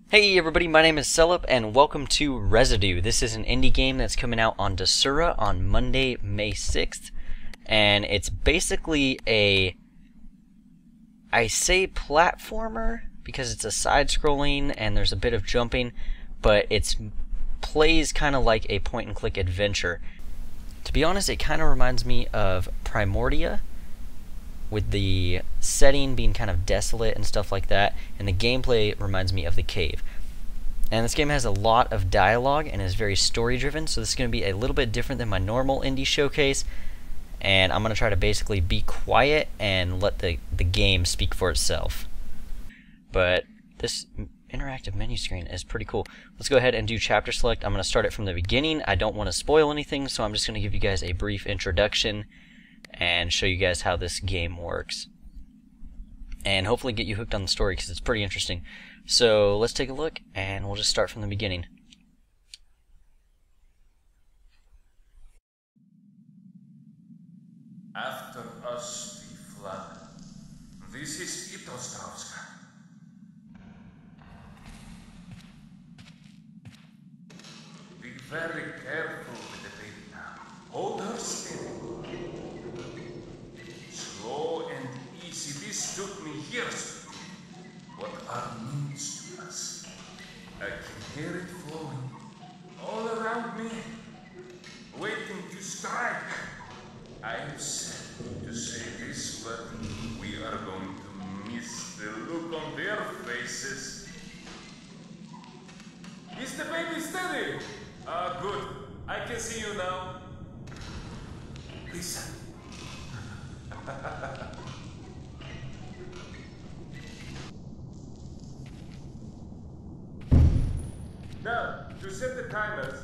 Hey everybody, my name is MrSelyp and welcome to Residue. This is an indie game that's coming out on Desura on Monday, May 6th. And it's basically I say platformer because it's a side-scrolling and there's a bit of jumping, but it plays kind of like a point-and-click adventure. To be honest, it kind of reminds me of Primordia, with the setting being kind of desolate and stuff like that, and the gameplay reminds me of The Cave. And this game has a lot of dialogue and is very story driven, so this is going to be a little bit different than my normal indie showcase, and I'm going to try to basically be quiet and let the game speak for itself. But this interactive menu screen is pretty cool. Let's go ahead and do chapter select. I'm going to start it from the beginning. I don't want to spoil anything, so I'm just going to give you guys a brief introduction and show you guys how this game works, and hopefully get you hooked on the story because it's pretty interesting. So let's take a look, and we'll just start from the beginning. After us the flood. This is Ostrovska. Be very careful with the baby now. Hold her steady. Slow and easy. This took me years to do. What are means to us? I can hear it flowing all around me, waiting to strike. I am sad to say this, but we are going to miss the look on their faces. Is the baby steady? Ah, good. I can see you now. Listen. Now, to set the timers.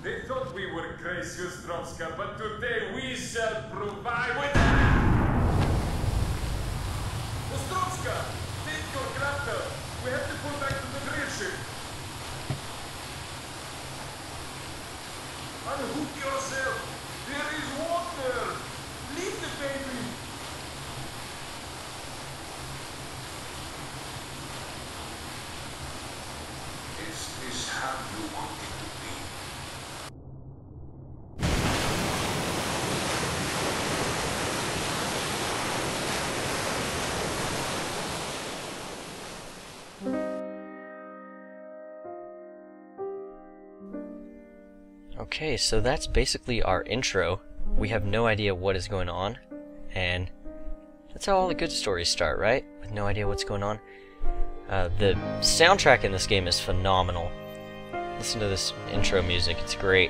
They thought we were crazy, Ostrovska, but today we shall provide with Ostrovska! Take your grapple! We have to pull back to the drill ship! Unhook yourself! There is water! Leave the baby! Is this how you want it to be? Okay, so that's basically our intro. We have no idea what is going on, and that's how all the good stories start, right? With no idea what's going on. The soundtrack in this game is phenomenal. Listen to this intro music, it's great.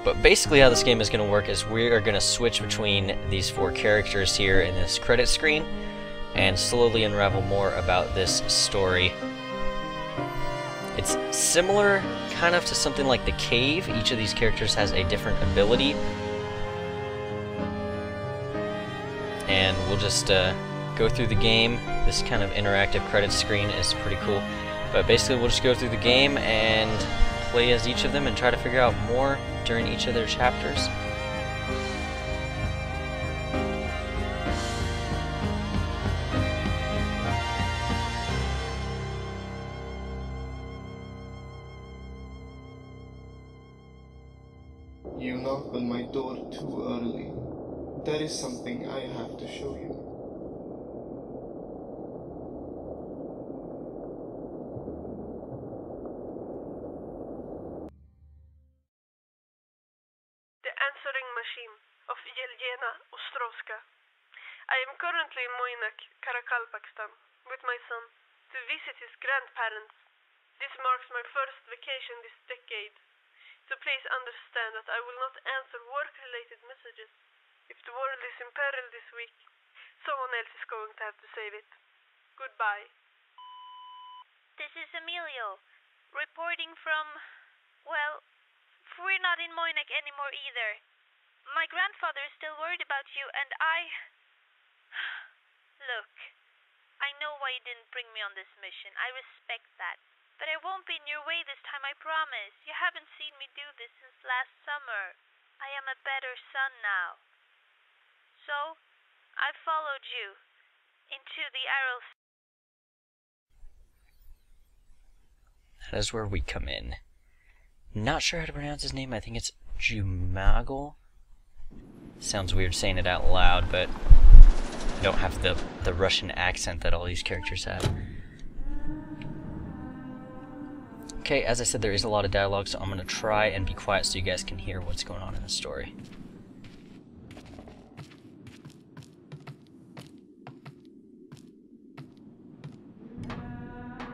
But basically how this game is going to work is we are going to switch between these four characters here in this credit screen and slowly unravel more about this story. It's similar kind of to something like The Cave. Each of these characters has a different ability. And we'll just go through the game. This kind of interactive credit screen is pretty cool. But basically we'll just go through the game and play as each of them and try to figure out more during each of their chapters. You knock on my door too early. There is something I have to show you. The answering machine of Yelena Ostrovska. I am currently in Moynak, Karakalpakstan, with my son, to visit his grandparents. This marks my first vacation this decade. So please understand that I will not answer work-related messages. If the world is in peril this week, someone else is going to have to save it. Goodbye. This is Emilio, reporting from, well, we're not in Moynak anymore either. My grandfather is still worried about you, and Look, I know why you didn't bring me on this mission. I respect that. But I won't be in your way this time, I promise. You haven't seen me do this since last summer. I am a better son now. So, I followed you. into the Aral Sea. That is where we come in. Not sure how to pronounce his name. I think it's Jumagal. Sounds weird saying it out loud, but I don't have the Russian accent that all these characters have. Okay, as I said, there is a lot of dialogue, so I'm going to try and be quiet so you guys can hear what's going on in the story.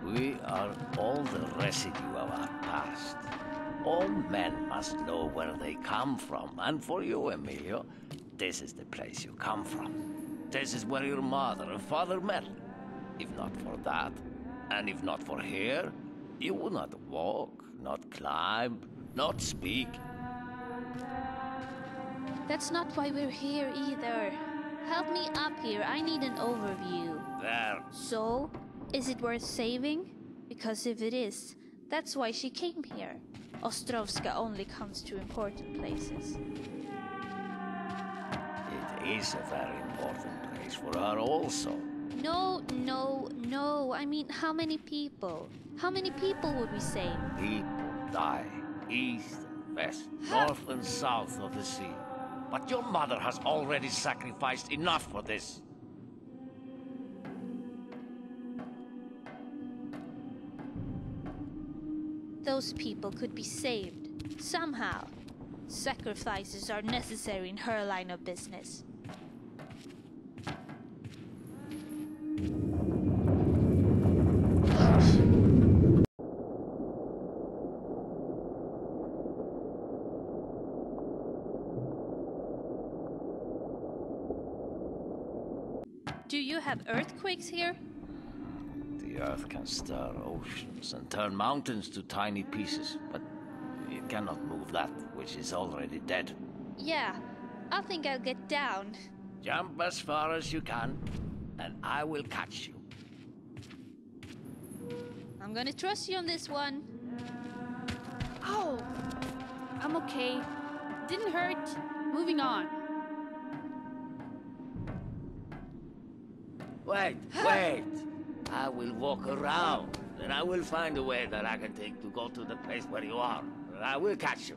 We are all the residue of our past. All men must know where they come from, and for you, Emilio, this is the place you come from. This is where your mother and father met. If not for that, and if not for here, you would not walk, not climb, not speak. That's not why we're here either. Help me up here, I need an overview. There. So, is it worth saving? Because if it is, that's why she came here. Ostrovska only comes to important places. It is a very important place for her also. No. I mean, how many people? How many people would we save? People die, east and west, north and south of the sea. But your mother has already sacrificed enough for this. Those people could be saved, somehow. Sacrifices are necessary in her line of business. Do you have earthquakes here? The earth can stir oceans and turn mountains to tiny pieces, but it cannot move that which is already dead. Yeah, I think I'll get down. Jump as far as you can, and I will catch you. I'm gonna trust you on this one. Oh, I'm okay. Didn't hurt. Moving on. Wait! I will walk around, and I will find a way that I can take to go to the place where you are. I will catch you.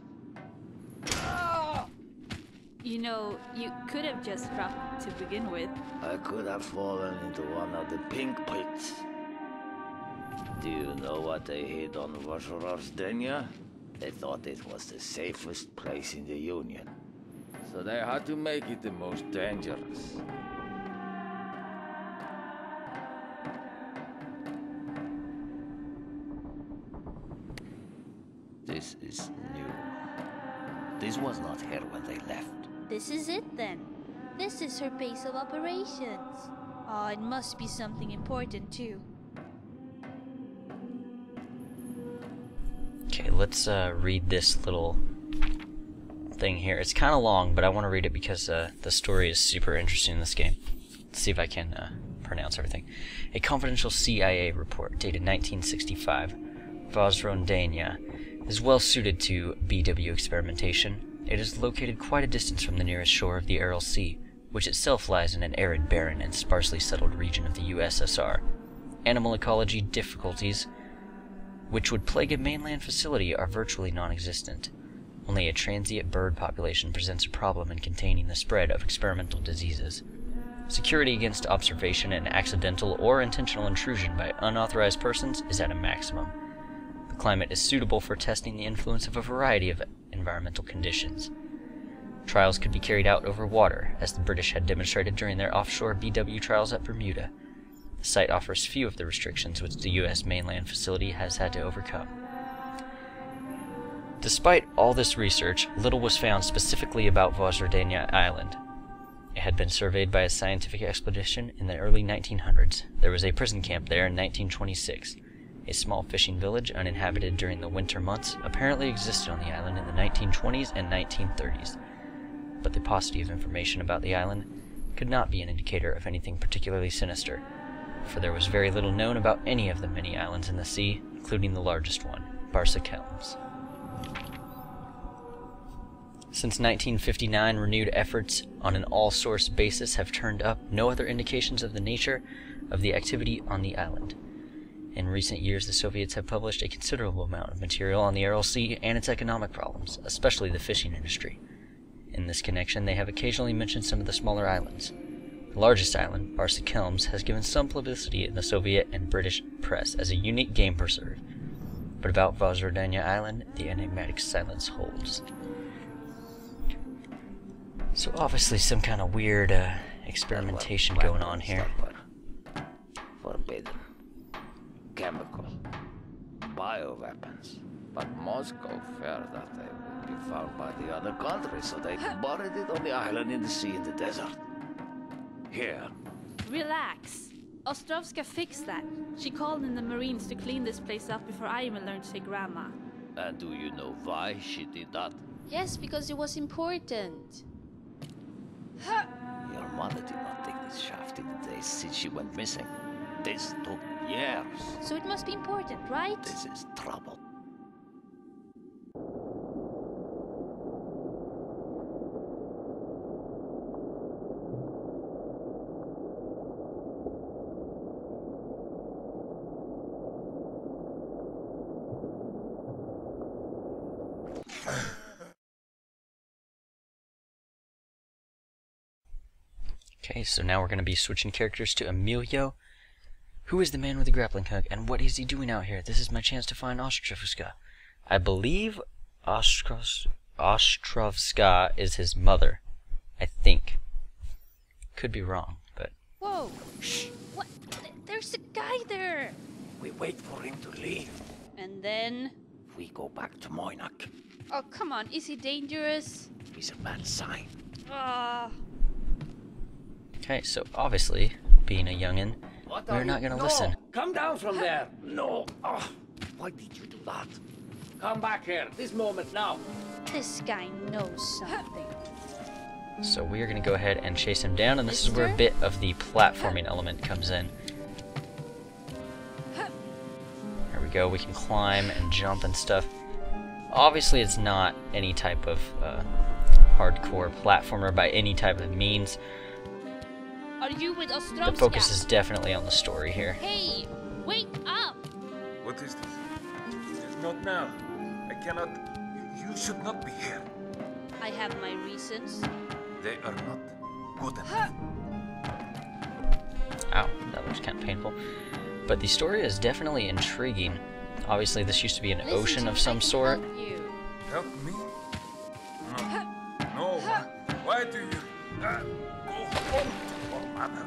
You know, you could have just dropped to begin with. I could have fallen into one of the pink pits. Do you know what they hid on Vrodania? They thought it was the safest place in the Union. So they had to make it the most dangerous. This is new. This was not here when they left. This is it then. This is her base of operations. Oh, it must be something important too. Okay, let's read this little thing here. It's kind of long, but I want to read it because the story is super interesting in this game. Let's see if I can pronounce everything. A confidential CIA report dated 1965. Vrodania is well suited to BW experimentation. It is located quite a distance from the nearest shore of the Aral Sea, which itself lies in an arid, barren, and sparsely settled region of the USSR. Animal ecology difficulties which would plague a mainland facility are virtually non-existent. Only a transient bird population presents a problem in containing the spread of experimental diseases. Security against observation and accidental or intentional intrusion by unauthorized persons is at a maximum. The climate is suitable for testing the influence of a variety of environmental conditions. Trials could be carried out over water, as the British had demonstrated during their offshore BW trials at Bermuda. The site offers few of the restrictions which the U.S. mainland facility has had to overcome. Despite all this research, little was found specifically about Vrodania Island. It had been surveyed by a scientific expedition in the early 1900s. There was a prison camp there in 1926. A small fishing village, uninhabited during the winter months, apparently existed on the island in the 1920s and 1930s. But the paucity of information about the island could not be an indicator of anything particularly sinister, for there was very little known about any of the many islands in the sea, including the largest one, Barsakelms. Since 1959, renewed efforts on an all-source basis have turned up no other indications of the nature of the activity on the island. In recent years, the Soviets have published a considerable amount of material on the Aral Sea and its economic problems, especially the fishing industry. In this connection, they have occasionally mentioned some of the smaller islands. The largest island, Barsakelms, has given some publicity in the Soviet and British press as a unique game preserve. But about Vrodania Island, the enigmatic silence holds. So obviously some kind of weird experimentation going on here. Forbidden. Chemical. Bioweapons. But Moscow feared that they would be found by the other countries, so they buried it on the island in the sea in the desert. Here. Relax. Ostrovska fixed that. She called in the Marines to clean this place up before I even learned to say grandma. And do you know why she did that? Yes, because it was important. Your mother did not take this shaft in the days since she went missing. This took years. So it must be important, right? This is trouble. Okay, so now we're going to be switching characters to Emilio. Who is the man with the grappling hook, and what is he doing out here? This is my chance to find Ostrovska. I believe Ostrovska is his mother. I think. Could be wrong, but... Whoa! Shh! What? There's a guy there! We wait for him to leave. And then... We go back to Moynak. Oh, come on. Is he dangerous? He's a bad sign. Ah. Okay, so obviously, being a youngin', we're not gonna listen. Come down from there! No! Oh, why did you do that? Come back here, this moment now! This guy knows something. So we are gonna go ahead and chase him down, and this is where a bit of the platforming element comes in. There we go, we can climb and jump and stuff. Obviously it's not any type of hardcore platformer by any type of means. Are you with Ostrovska? The focus is definitely on the story here. Hey, wake up! What is this? Not now. I cannot. You should not be here. I have my reasons. They are not good enough. Ow, that was kind of painful. But the story is definitely intriguing. Obviously this used to be an ocean of some sort. Help me? No. No. Why do you? Go home. Mother,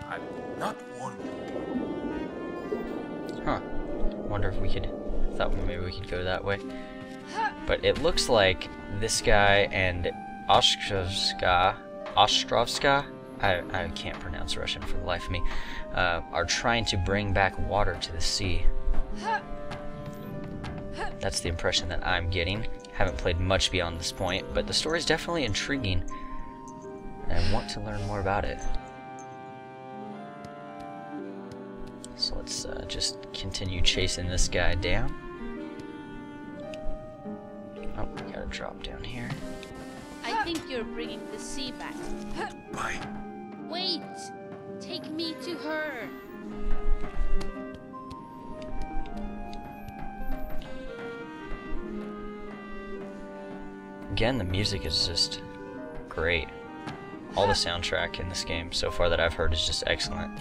I will not warn you. Huh. Wonder if we could... thought maybe we could go that way. But it looks like this guy and Ostrovska, I can't pronounce Russian for the life of me, are trying to bring back water to the sea. That's the impression that I'm getting. Haven't played much beyond this point, but the story is definitely intriguing. And I want to learn more about it. So let's just continue chasing this guy down. Oh, we gotta drop down here. I think you're bringing the sea back. Bye. Wait! Take me to her! Again, the music is just great. All the soundtrack in this game so far that I've heard is just excellent.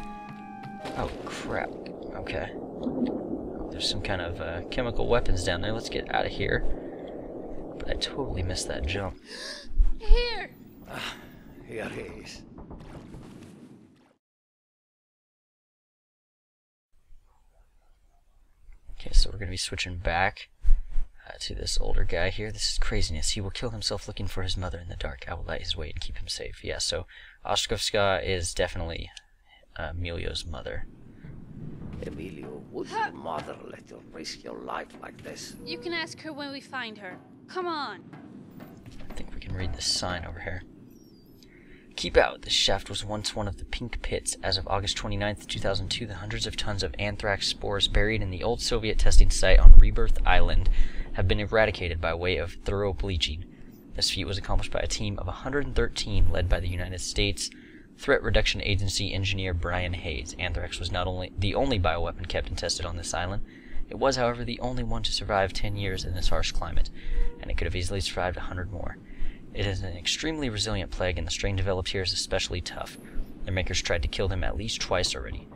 Oh, crap. Okay. Oh, there's some kind of chemical weapons down there. Let's get out of here. But I totally missed that jump. Here! Here he is. Okay, so we're going to be switching back to this older guy here. This is craziness. He will kill himself looking for his mother in the dark. I will light his way and keep him safe. Yeah, so Ostrovska is definitely Emilio's mother. Emilio, would your mother let you risk your life like this? You can ask her when we find her. Come on! I think we can read this sign over here. Keep out. This shaft was once one of the pink pits. As of August 29th, 2002, the hundreds of tons of anthrax spores buried in the old Soviet testing site on Rebirth Island have been eradicated by way of thorough bleaching. This feat was accomplished by a team of 113 led by the United States Threat Reduction Agency engineer Brian Hayes. Anthrax was not only the only bioweapon kept and tested on this island, it was, however, the only one to survive 10 years in this harsh climate, and it could have easily survived 100 more. It is an extremely resilient plague, and the strain developed here is especially tough. Their makers tried to kill them at least twice already.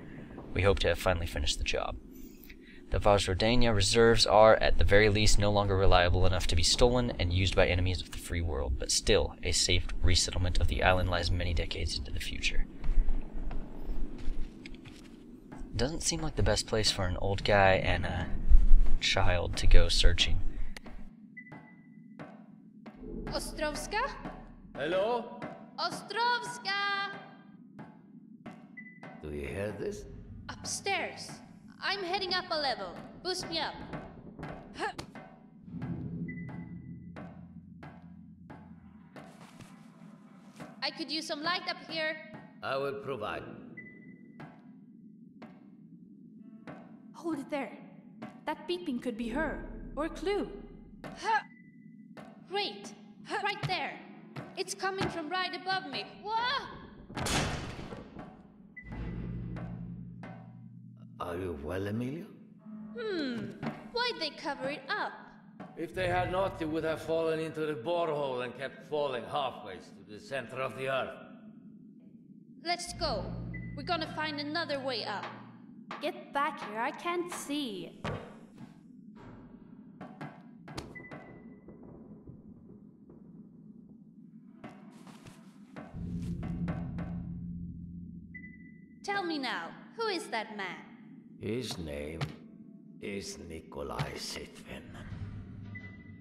We hope to have finally finished the job. The Vrodania reserves are, at the very least, no longer reliable enough to be stolen and used by enemies of the free world, but still, a safe resettlement of the island lies many decades into the future. Doesn't seem like the best place for an old guy and a child to go searching. Ostrovska? Hello? Ostrovska! Do you hear this? Upstairs. I'm heading up a level. Boost me up. Huh. I could use some light up here. I will provide. Hold it there. That beeping could be her, or a clue. Huh. Great. Right there. It's coming from right above me. Whoa! Are you well, Emilio? Why'd they cover it up? If they had not, you would have fallen into the borehole and kept falling halfway to the center of the earth. Let's go. We're gonna find another way up. Get back here, I can't see. Tell me now, who is that man? His name is Nikolai Sitvin.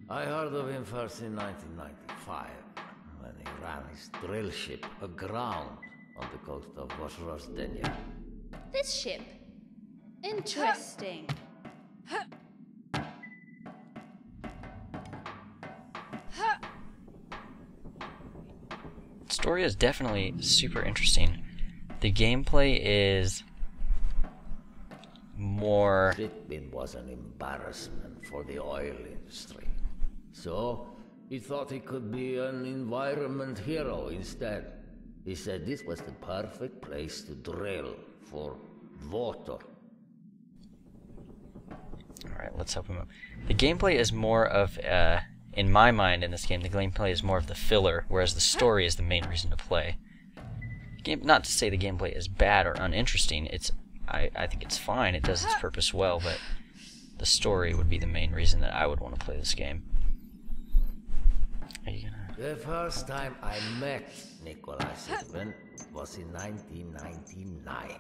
I heard of him first in 1995, when he ran his drill ship aground on the coast of Vrodania. This ship? Interesting. The story is definitely super interesting. The gameplay is more... Sitvin was an embarrassment for the oil industry. So, he thought he could be an environment hero instead. He said this was the perfect place to drill for water. Alright, let's help him up. The gameplay is more of, in my mind in this game, the gameplay is more of the filler, whereas the story is the main reason to play. Not to say the gameplay is bad or uninteresting, I think it's fine, it does its purpose well, but the story would be the main reason that I would want to play this game. Are you gonna... The first time I met Nikolai Sitvin was in 1999.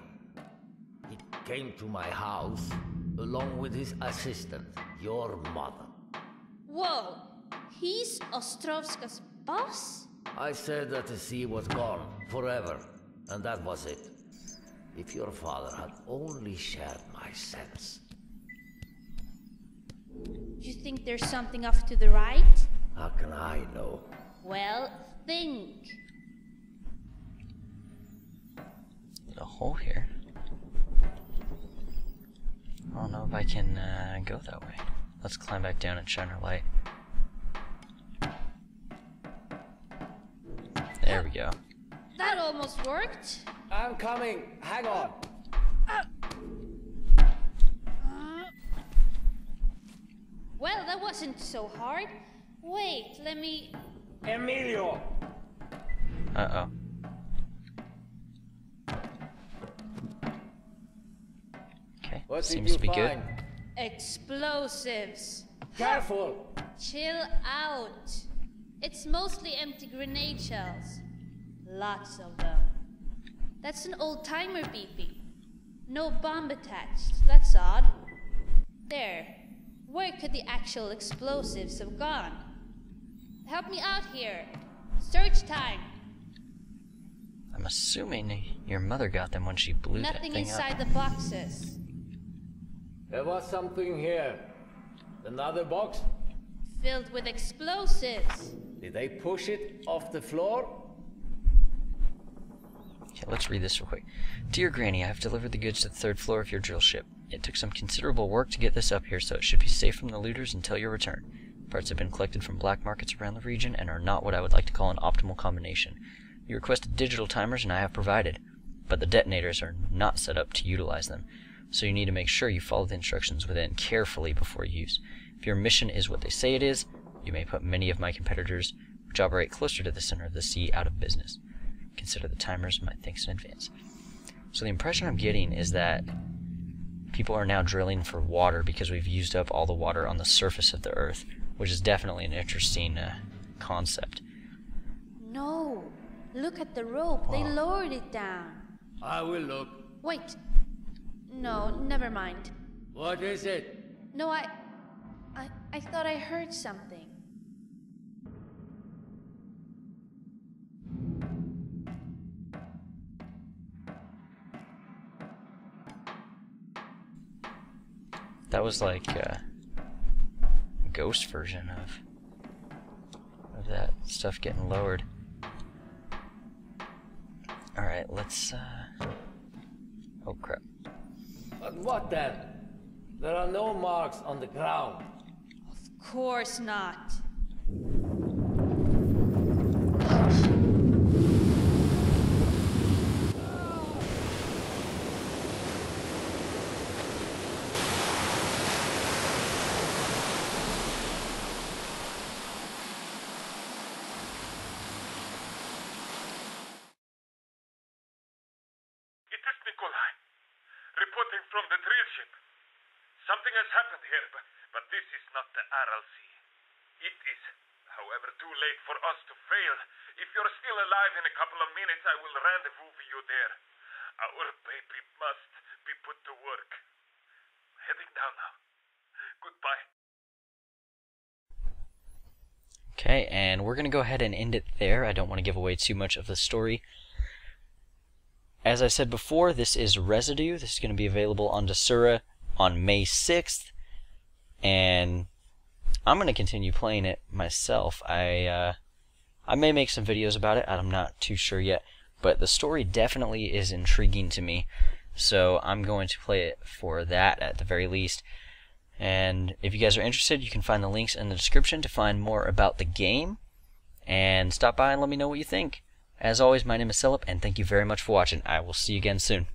He came to my house along with his assistant, your mother. Whoa! He's Ostrovska's boss? I said that the sea was gone forever, and that was it. If your father had only shared my sense. You think there's something off to the right? How can I know? Well, think. There's a hole here. I don't know if I can go that way. Let's climb back down and shine our light. There we go. That almost worked. I'm coming. Hang on. Well, that wasn't so hard. Wait, let me... Emilio! Uh-oh. Okay, What seems to be good. Explosives. Careful! Chill out. It's mostly empty grenade shells. Lots of them. That's an old-timer beeping. No bomb attached. That's odd. There. Where could the actual explosives have gone? Help me out here. Search time. I'm assuming your mother got them when she blew that Nothing thing inside up. the boxes. There was something here. Another box? Filled with explosives. Did they push it off the floor? Okay, let's read this real quick. Dear Granny, I have delivered the goods to the 3rd floor of your drill ship. It took some considerable work to get this up here, so it should be safe from the looters until your return. parts have been collected from black markets around the region and are not what I would like to call an optimal combination. You requested digital timers and I have provided, but the detonators are not set up to utilize them, so you need to make sure you follow the instructions within carefully before use. If your mission is what they say it is, you may put many of my competitors, which operate closer to the center of the sea, out of business. Consider the timers my thanks in advance. So the impression I'm getting is that people are now drilling for water because we've used up all the water on the surface of the Earth, which is definitely an interesting concept. No, look at the rope. They lowered it down. I will look. Wait. No, never mind. What is it? No, I thought I heard something. That was like a ghost version of that stuff getting lowered. Alright, let's oh crap. But what then? There are no marks on the ground. Of course not. Reporting from the drill ship. Something has happened here, but this is not the Aral Sea. It is, however, too late for us to fail. If you're still alive in a couple of minutes, I will rendezvous with you there. Our baby must be put to work. Heading down now. Goodbye. Okay, and we're going to go ahead and end it there. I don't want to give away too much of the story. As I said before, this is Residue. This is going to be available on Desura on May 6th, and I'm going to continue playing it myself. I may make some videos about it. I'm not too sure yet, but the story definitely is intriguing to me, so I'm going to play it for that at the very least. And if you guys are interested, you can find the links in the description to find more about the game, and stop by and let me know what you think. As always, my name is MrSelyp, and thank you very much for watching. I will see you again soon.